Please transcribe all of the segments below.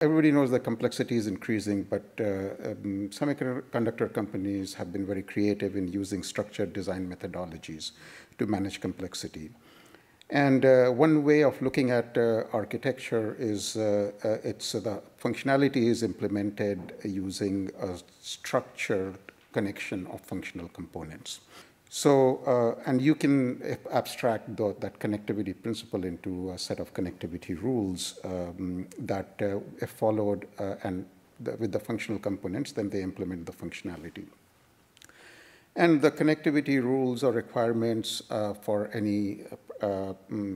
Everybody knows the complexity is increasing, but semiconductor companies have been very creative in using structured design methodologies to manage complexity. And one way of looking at architecture is the functionality is implemented using a structured connection of functional components. So, and you can abstract that connectivity principle into a set of connectivity rules that, if followed with the functional components, then they implement the functionality. And the connectivity rules or requirements for any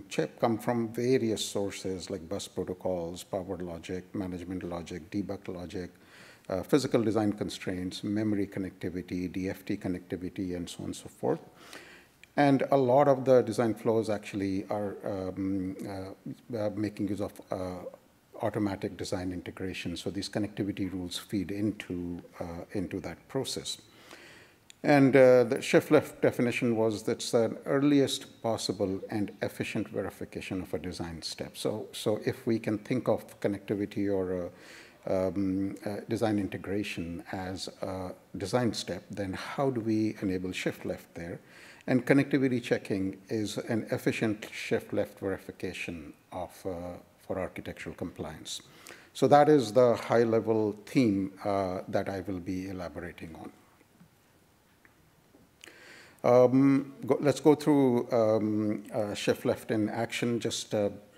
chip come from various sources like bus protocols, power logic, management logic, debug logic, physical design constraints, memory connectivity, DFT connectivity, and so on and so forth. And a lot of the design flows actually are making use of automatic design integration. So these connectivity rules feed into that process. And the shift left definition was that's the earliest possible and efficient verification of a design step. So if we can think of connectivity or design integration as a design step, then how do we enable shift left there? And connectivity checking is an efficient shift left verification of, for architectural compliance. So that is the high level theme that I will be elaborating on. Let's go through shift left in action. Just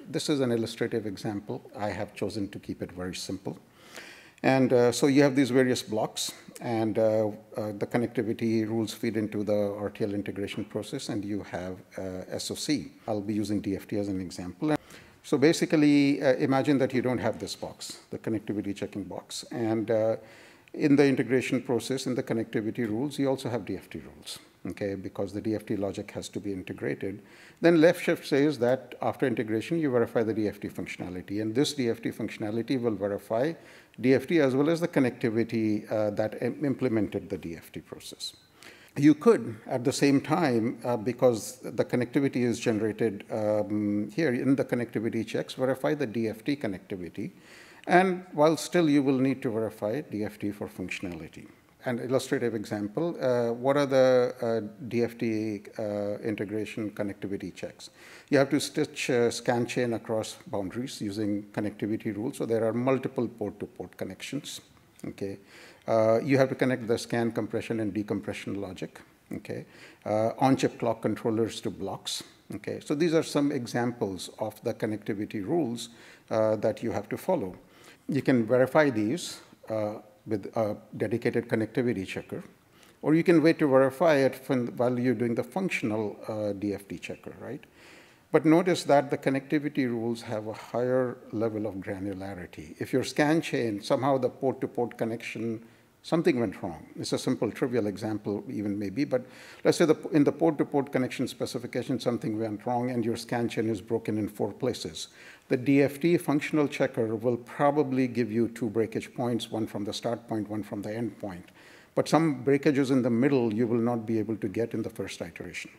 this is an illustrative example. I have chosen to keep it very simple. And so you have these various blocks, and the connectivity rules feed into the RTL integration process, and you have SOC. I'll be using DFT as an example. So basically, imagine that you don't have this box, the connectivity checking box. And in the integration process, in the connectivity rules, you also have DFT rules, okay, because the DFT logic has to be integrated. Then left shift says that after integration, you verify the DFT functionality. And this DFT functionality will verify DFT as well as the connectivity that implemented the DFT process. You could, at the same time, because the connectivity is generated here in the connectivity checks, verify the DFT connectivity. And while still you will need to verify DFT for functionality. An illustrative example, what are the DFT integration connectivity checks? You have to stitch scan chain across boundaries using connectivity rules. So there are multiple port-to-port connections. Okay, you have to connect the scan compression and decompression logic. Okay, on-chip clock controllers to blocks. Okay, so these are some examples of the connectivity rules that you have to follow. You can verify these with a dedicated connectivity checker, or you can wait to verify it while you're doing the functional DFT checker, right? But notice that the connectivity rules have a higher level of granularity. If your scan chain, somehow the port-to-port connection, something went wrong. It's a simple, trivial example even maybe, but let's say in the port-to-port connection specification, something went wrong and your scan chain is broken in 4 places. The DFT functional checker will probably give you 2 breakage points, one from the start point, one from the end point. But some breakages in the middle you will not be able to get in the first iteration.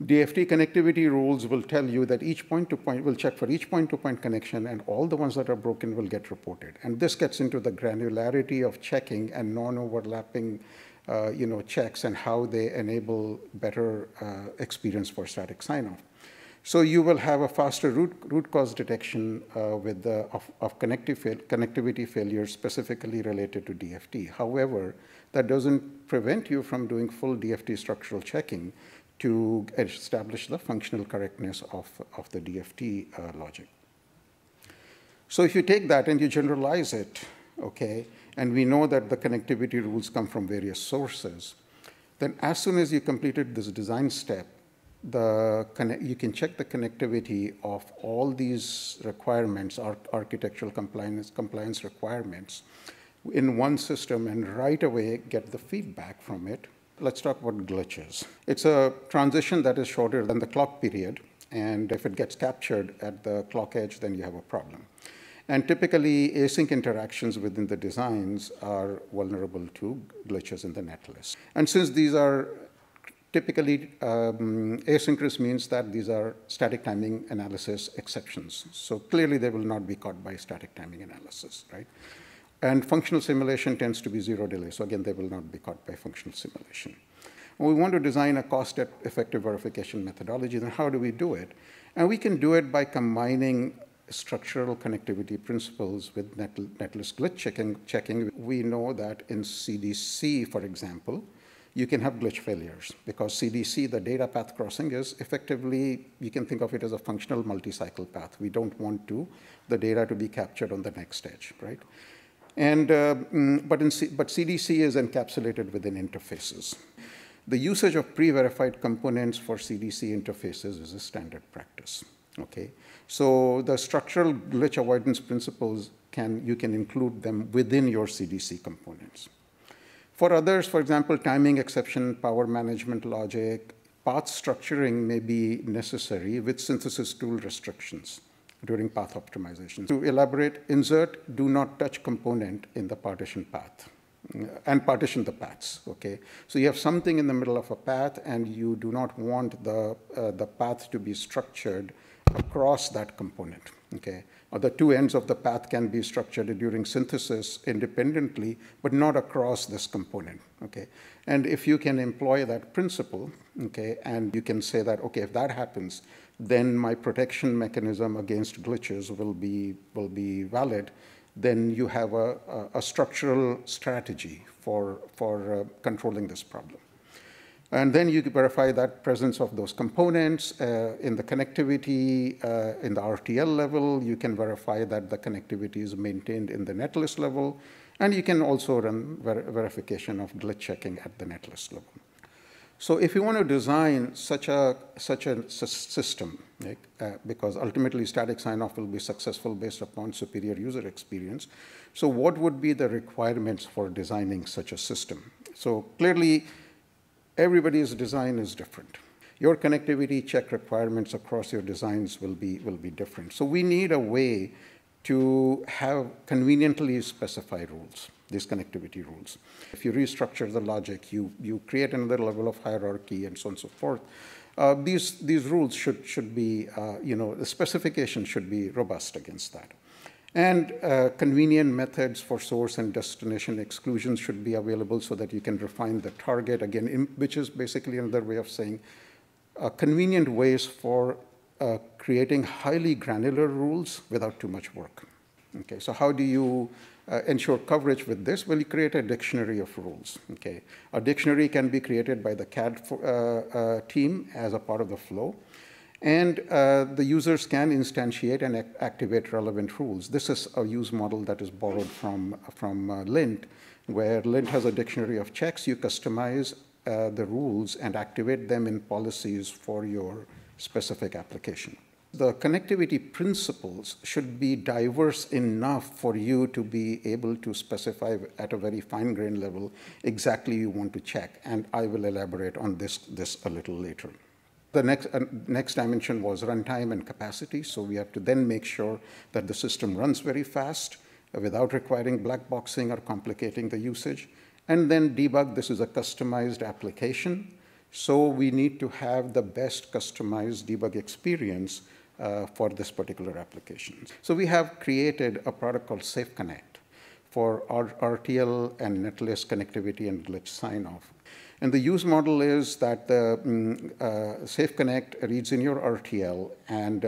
DFT connectivity rules will tell you that each point-to-point will check for each point-to-point connection, and all the ones that are broken will get reported. And this gets into the granularity of checking and non-overlapping checks and how they enable better experience for static sign-off. So you will have a faster root cause detection of connectivity failures specifically related to DFT. However, that doesn't prevent you from doing full DFT structural checking to establish the functional correctness of the DFT logic. So if you take that and you generalize it, okay, and we know that the connectivity rules come from various sources, then as soon as you completed this design step, you can check the connectivity of all these requirements, architectural compliance requirements, in one system and right away get the feedback from it. Let's talk about glitches. It's a transition that is shorter than the clock period, and if it gets captured at the clock edge, then you have a problem. And typically, async interactions within the designs are vulnerable to glitches in the netlist. And since these are Typically, asynchronous means that these are static timing analysis exceptions. So clearly, they will not be caught by static timing analysis, right? And functional simulation tends to be zero delay. So again, they will not be caught by functional simulation. We want to design a cost-effective verification methodology. Then how do we do it? And we can do it by combining structural connectivity principles with netlist glitch checking. We know that in CDC, for example, you can have glitch failures because CDC, the data path crossing, is effectively, you can think of it as a functional multi-cycle path. We don't want the data to be captured on the next edge, right? And, but CDC is encapsulated within interfaces. The usage of pre-verified components for CDC interfaces is a standard practice, okay? So the structural glitch avoidance principles, you can include them within your CDC components. For others, for example, timing exception, power management logic, path structuring may be necessary with synthesis tool restrictions during path optimization. To elaborate, insert do not touch component in the partition path and partition the paths, okay? So you have something in the middle of a path and you do not want the path to be structured across that component, okay? Or the two ends of the path can be structured during synthesis independently, but not across this component, okay? And if you can employ that principle, okay, and you can say that, okay, if that happens, then my protection mechanism against glitches will be valid, then you have a structural strategy for controlling this problem. And then you verify that presence of those components in the connectivity, in the RTL level. You can verify that the connectivity is maintained in the netlist level. And you can also run verification of glitch checking at the netlist level. So if you want to design such a system, because ultimately static sign-off will be successful based upon superior user experience, so what would be the requirements for designing such a system? So clearly, everybody's design is different. Your connectivity check requirements across your designs will be different. So we need a way to have conveniently specified rules, these connectivity rules. If you restructure the logic, you create another level of hierarchy and so on and so forth. These rules should be, the specification should be robust against that. And convenient methods for source and destination exclusions should be available so that you can refine the target, again, which is basically another way of saying convenient ways for creating highly granular rules without too much work. Okay, so how do you ensure coverage with this? Well, you create a dictionary of rules. Okay, a dictionary can be created by the CAD team as a part of the flow. And the users can instantiate and activate relevant rules. This is a use model that is borrowed from Lint, where Lint has a dictionary of checks. You customize the rules and activate them in policies for your specific application. The connectivity principles should be diverse enough for you to be able to specify at a very fine-grained level exactly you want to check. And I will elaborate on this a little later. The next dimension was runtime and capacity. So we have to then make sure that the system runs very fast without requiring black boxing or complicating the usage. And then debug. This is a customized application. So we need to have the best customized debug experience for this particular application. So we have created a product called Safe Connect for RTL and netlist connectivity and glitch sign-off. And the use model is that the Safe Connect reads in your RTL and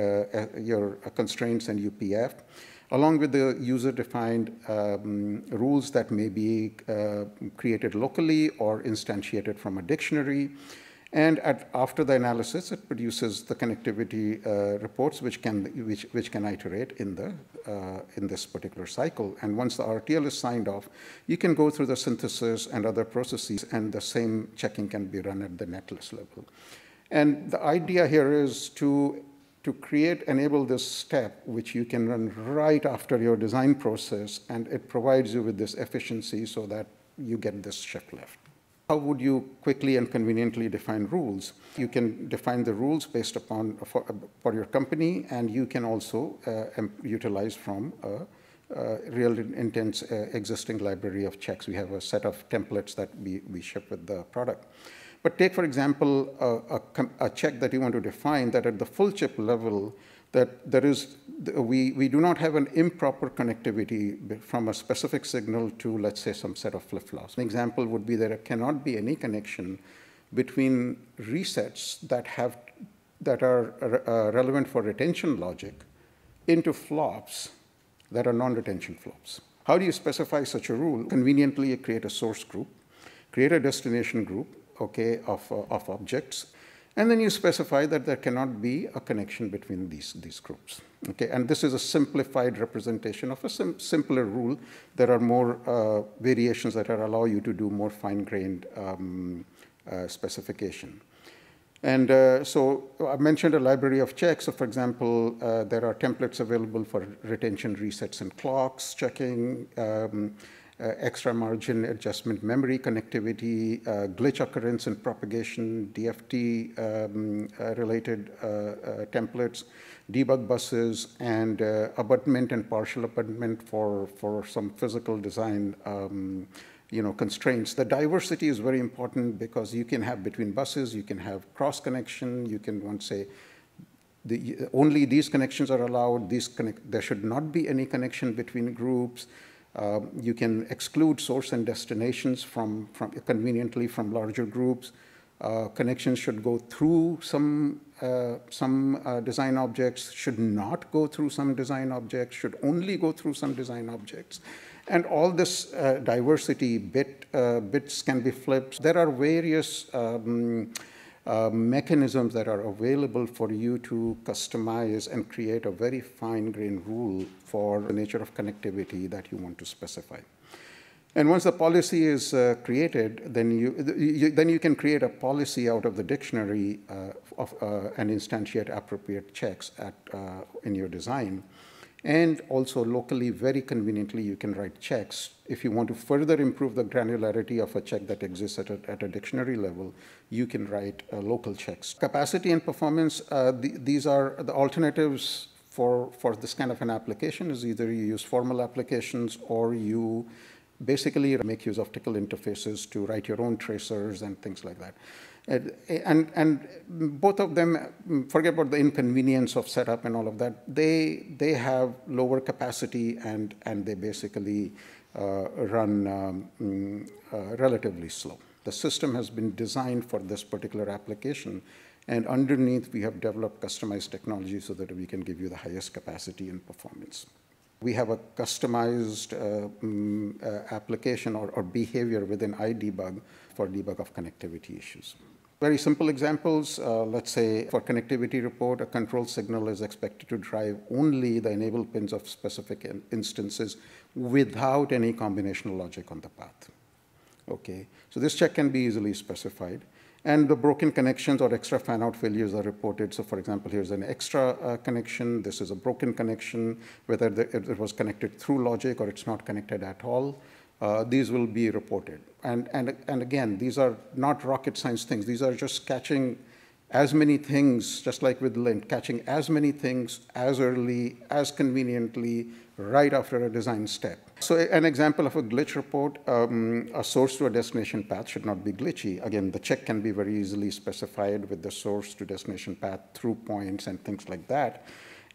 your constraints and UPF, along with the user-defined rules that may be created locally or instantiated from a dictionary. And after the analysis, it produces the connectivity reports, which can iterate in this particular cycle. And once the RTL is signed off, you can go through the synthesis and other processes, and the same checking can be run at the netlist level. And the idea here is to enable this step, which you can run right after your design process, and it provides you with this efficiency so that you get this shift left. How would you quickly and conveniently define rules? You can define the rules based upon for your company, and you can also utilize from a real intense existing library of checks. We have a set of templates that we ship with the product. But take, for example, a check that you want to define that at the full chip level, that we do not have an improper connectivity from a specific signal to, let's say, some set of flip-flops. An example would be that there cannot be any connection between resets that are relevant for retention logic into flops that are non-retention flops. How do you specify such a rule? Conveniently, you create a source group, create a destination group, okay, of objects, and then you specify that there cannot be a connection between these groups. Okay, and this is a simplified representation of a simpler rule. There are more variations that allow you to do more fine-grained specification. And so I mentioned a library of checks. So for example, there are templates available for retention resets and clocks, checking, extra margin adjustment memory connectivity, glitch occurrence and propagation, DFT related templates, debug buses, and abutment and partial abutment for some physical design constraints. The diversity is very important because you can have between buses, you can have cross connection, you can want to say only these connections are allowed, there should not be any connection between groups. You can exclude source and destinations conveniently from larger groups. Connections should go through some design objects, should not go through some design objects, should only go through some design objects. And all this diversity, bits can be flipped. There are various mechanisms that are available for you to customize and create a very fine-grained rule for the nature of connectivity that you want to specify. And once the policy is created, then you can create a policy out of the dictionary and instantiate appropriate checks in your design. And also locally, very conveniently, you can write checks. If you want to further improve the granularity of a check that exists at a dictionary level, you can write local checks. Capacity and performance, these are the alternatives for this kind of an application is either you use formal applications or you basically make use of optical interfaces to write your own tracers and things like that. And both of them, forget about the inconvenience of setup and all of that, they have lower capacity and they basically run relatively slow. The system has been designed for this particular application, and underneath we have developed customized technology so that we can give you the highest capacity and performance. We have a customized application or behavior within iDebug for debug of connectivity issues. Very simple examples, let's say for connectivity report, a control signal is expected to drive only the enable pins of specific instances without any combinational logic on the path. Okay, so this check can be easily specified. And the broken connections or extra fan-out failures are reported. So for example, here's an extra connection. This is a broken connection, whether it was connected through logic or it's not connected at all. These will be reported. And again, these are not rocket science things. These are just catching as many things, just like with lint, catching as many things as early, as conveniently, right after a design step. So an example of a glitch report, a source to a destination path should not be glitchy. Again, the check can be very easily specified with the source to destination path through points and things like that.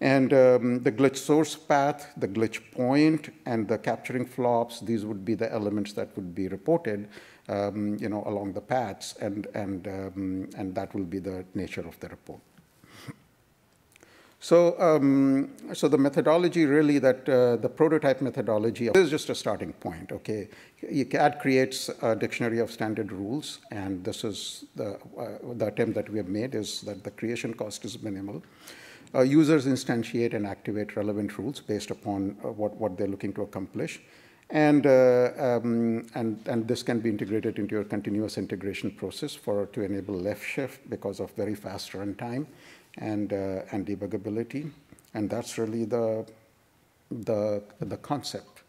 And the glitch source path, the glitch point, and the capturing flops, these would be the elements that would be reported along the paths, and that will be the nature of the report. So, so the methodology really the prototype methodology is just a starting point, okay? CAD creates a dictionary of standard rules, and this is the attempt that we have made is that the creation cost is minimal. Users instantiate and activate relevant rules based upon what they're looking to accomplish. And this can be integrated into your continuous integration process to enable left shift because of very fast runtime and debuggability. And that's really the concept.